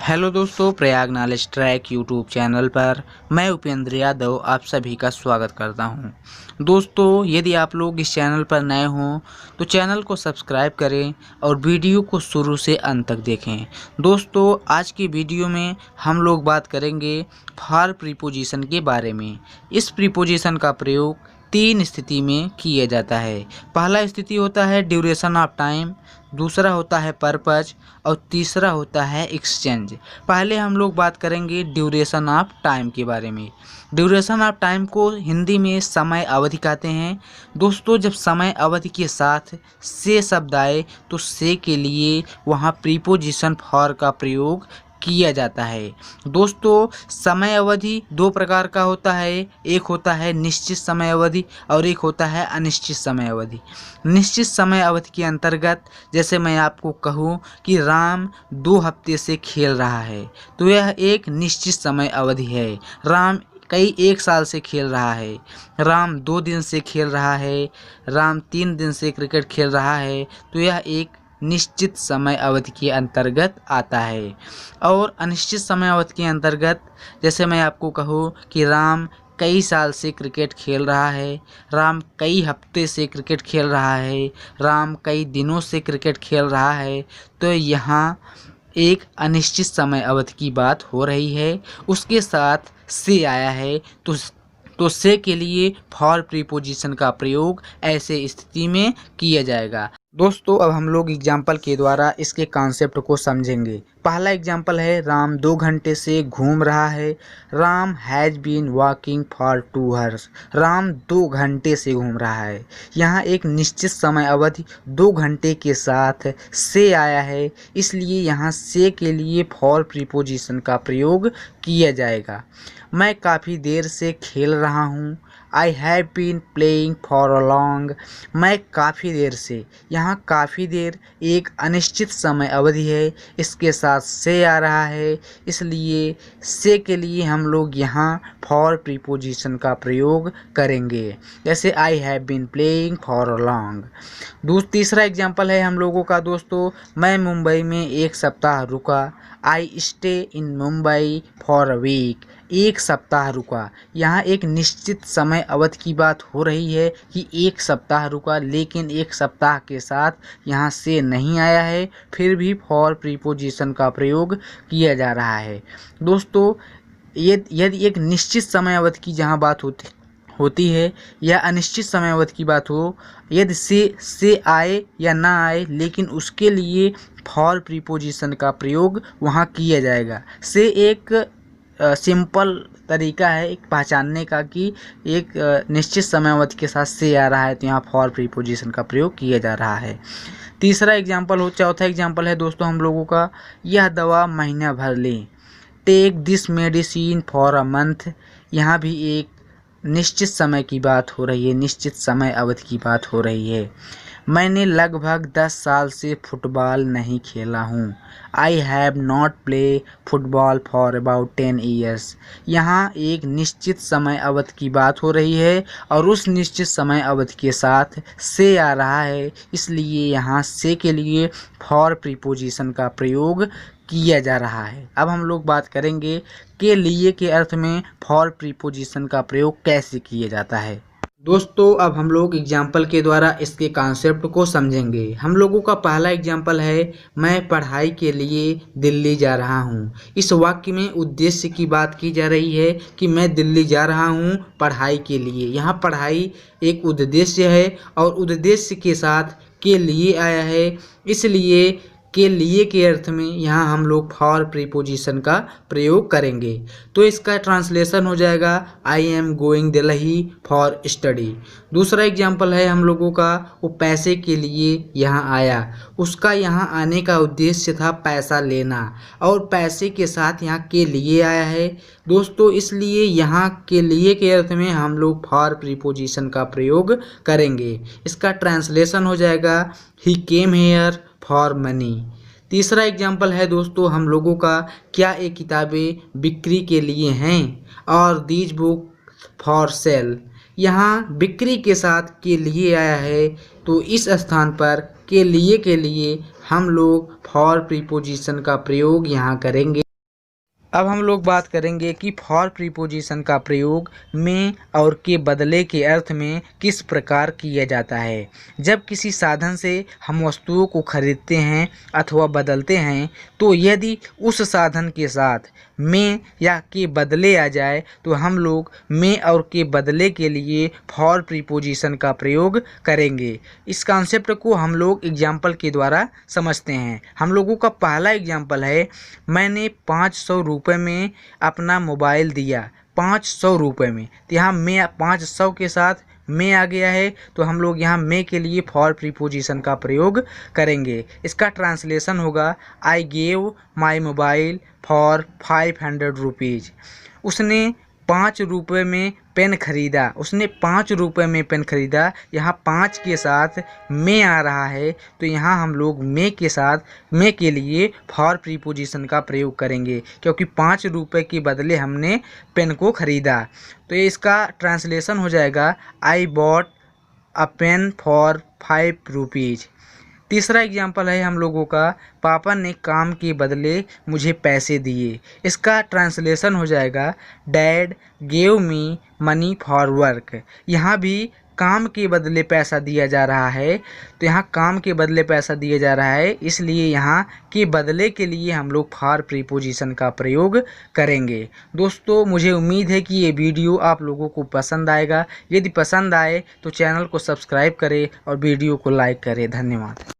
Hello दोस्तों, Prayag knowledge track YouTube channel पर मैं उपेंद्र यादव आप सभी का स्वागत करता हूं। दोस्तों, यदि आप लोग इस चैनल पर नए हों तो चैनल को सब्सक्राइब करें और वीडियो को शुरू से अंत तक देखें। दोस्तों, आज की वीडियो में हम लोग बात करेंगे फॉर प्रीपोजिशन के बारे में। इस प्रीपोजिशन का प्रयोग तीन स्थिति में किया जाता है। पहला स्थिति होता है ड्यूरेशन ऑफ टाइम, दूसरा होता है पर्पज और तीसरा होता है एक्सचेंज। पहले हम लोग बात करेंगे ड्यूरेशन ऑफ टाइम के बारे में। ड्यूरेशन ऑफ टाइम को हिंदी में समय अवधि कहते हैं। दोस्तों, जब समय अवधि के साथ से शब्द आए तो से के लिए वहाँ प्रीपोजिशन फॉर का प्रयोग किया जाता है। दोस्तों, समय अवधि दो प्रकार का होता है। एक होता है निश्चित समय अवधि और एक होता है अनिश्चित समय अवधि। निश्चित समय अवधि के अंतर्गत जैसे मैं आपको कहूँ कि राम 2 हफ्ते से खेल रहा है तो यह एक निश्चित समय अवधि है। राम कई 1 साल से खेल रहा है, राम 2 दिन से खेल रहा है, राम 3 दिन से क्रिकेट खेल रहा है तो यह एक निश्चित समय अवधि के अंतर्गत आता है। और अनिश्चित समय अवधि के अंतर्गत जैसे मैं आपको कहूँ कि राम कई साल से क्रिकेट खेल रहा है, राम कई हफ्ते से क्रिकेट खेल रहा है, राम कई दिनों से क्रिकेट खेल रहा है तो यहाँ एक अनिश्चित समय अवधि की बात हो रही है। उसके साथ से आया है तो से के लिए फॉर प्रीपोजिशन का प्रयोग ऐसे स्थिति में किया जाएगा। दोस्तों, अब हम लोग एग्जाम्पल के द्वारा इसके कॉन्सेप्ट को समझेंगे। पहला एग्जाम्पल है राम 2 घंटे से घूम रहा है। Ram has been walking for 2 hours. Ram 2 घंटे से घूम रहा है। यहाँ एक निश्चित समय अवधि 2 घंटे के साथ से आया है, इसलिए यहाँ से के लिए फॉर प्रीपोजिशन का प्रयोग किया जाएगा। मैं काफ़ी देर से खेल रहा हूँ। I have been playing for a long. मैं काफ़ी देर से, यहाँ काफ़ी देर एक अनिश्चित समय अवधि है, इसके साथ से आ रहा है, इसलिए से के लिए हम लोग यहाँ फॉर प्रीपोजिशन का प्रयोग करेंगे। जैसे I have been playing for a long. तीसरा एग्जाम्पल है हम लोगों का दोस्तों, मैं मुंबई में 1 सप्ताह रुका। I stay in Mumbai for a week. 1 सप्ताह रुका। यहाँ एक निश्चित समय अवधि की बात हो रही है कि 1 सप्ताह रुका, लेकिन 1 सप्ताह के साथ यहाँ से नहीं आया है, फिर भी फॉर प्रीपोजिशन का प्रयोग किया जा रहा है। दोस्तों, यदि एक निश्चित समय अवधि की जहाँ बात होती है या अनिश्चित समय अवधि की बात हो, यदि से आए या ना आए, लेकिन उसके लिए फॉर प्रीपोजिशन का प्रयोग वहाँ किया जाएगा। से एक सिंपल तरीका है एक पहचानने का कि एक निश्चित समय अवधि के साथ से आ रहा है तो यहाँ फॉर प्रीपोजिशन का प्रयोग किया जा रहा है। चौथा एग्जाम्पल है दोस्तों हम लोगों का, यह दवा महीना भर लें। Take this medicine for a month. यहाँ भी एक निश्चित समय की बात हो रही है, निश्चित समय अवधि की बात हो रही है। मैंने लगभग 10 साल से फुटबॉल नहीं खेला हूँ। I have not play football for about 10 years. यहाँ एक निश्चित समय अवधि की बात हो रही है और उस निश्चित समय अवधि के साथ से आ रहा है, इसलिए यहाँ से के लिए फॉर प्रीपोजिशन का प्रयोग किया जा रहा है। अब हम लोग बात करेंगे के लिए के अर्थ में फॉर प्रीपोजिशन का प्रयोग कैसे किया जाता है। दोस्तों, अब हम लोग एग्जाम्पल के द्वारा इसके कॉन्सेप्ट को समझेंगे। हम लोगों का पहला एग्जाम्पल है मैं पढ़ाई के लिए दिल्ली जा रहा हूँ। इस वाक्य में उद्देश्य की बात की जा रही है कि मैं दिल्ली जा रहा हूँ पढ़ाई के लिए। यहाँ पढ़ाई एक उद्देश्य है और उद्देश्य के साथ के लिए आया है, इसलिए के लिए के अर्थ में यहाँ हम लोग फॉर प्रीपोजिशन का प्रयोग करेंगे। तो इसका ट्रांसलेशन हो जाएगा I am going Delhi for study. दूसरा एग्जाम्पल है हम लोगों का, वो पैसे के लिए यहाँ आया। उसका यहाँ आने का उद्देश्य था पैसा लेना और पैसे के साथ यहाँ के लिए आया है दोस्तों, इसलिए यहाँ के लिए के अर्थ में हम लोग फॉर प्रीपोजिशन का प्रयोग करेंगे। इसका ट्रांसलेशन हो जाएगा ही केम हेयर फॉर मनी। तीसरा एग्जाम्पल है दोस्तों हम लोगों का, क्या ये किताबें बिक्री के लिए हैं और दीज बुक फॉर सेल। यहाँ बिक्री के साथ के लिए आया है तो इस स्थान पर के लिए हम लोग फॉर प्रीपोजिशन का प्रयोग यहाँ करेंगे। अब हम लोग बात करेंगे कि फॉर प्रीपोजिशन का प्रयोग में और के बदले के अर्थ में किस प्रकार किया जाता है। जब किसी साधन से हम वस्तुओं को खरीदते हैं अथवा बदलते हैं तो यदि उस साधन के साथ में या के बदले आ जाए तो हम लोग में और के बदले के लिए फॉर प्रीपोजिशन का प्रयोग करेंगे। इस कॉन्सेप्ट को हम लोग एग्जाम्पल के द्वारा समझते हैं। हम लोगों का पहला एग्जाम्पल है, मैंने 500 रुपये में अपना मोबाइल दिया। 500 रुपये में, तो यहाँ मैं 500 के साथ में आ गया है तो हम लोग यहाँ में के लिए फॉर प्रीपोजिशन का प्रयोग करेंगे। इसका ट्रांसलेशन होगा, I gave my mobile for 500 rupees. उसने 5 रुपये में पेन खरीदा। उसने 5 रुपये में पेन खरीदा। यहाँ 5 के साथ में आ रहा है तो यहाँ हम लोग में के साथ में के लिए फॉर प्रीपोजिशन का प्रयोग करेंगे, क्योंकि 5 रुपये के बदले हमने पेन को खरीदा। तो ये इसका ट्रांसलेशन हो जाएगा, I bought a pen for 5 rupees. तीसरा एग्जाम्पल है हम लोगों का, पापा ने काम के बदले मुझे पैसे दिए। इसका ट्रांसलेशन हो जाएगा, dad gave me money for work. यहाँ भी काम के बदले पैसा दिया जा रहा है, तो यहाँ काम के बदले पैसा दिया जा रहा है, इसलिए यहाँ के बदले के लिए हम लोग फॉर प्रीपोजिशन का प्रयोग करेंगे। दोस्तों, मुझे उम्मीद है कि ये वीडियो आप लोगों को पसंद आएगा। यदि पसंद आए तो चैनल को सब्सक्राइब करें और वीडियो को लाइक करें। धन्यवाद।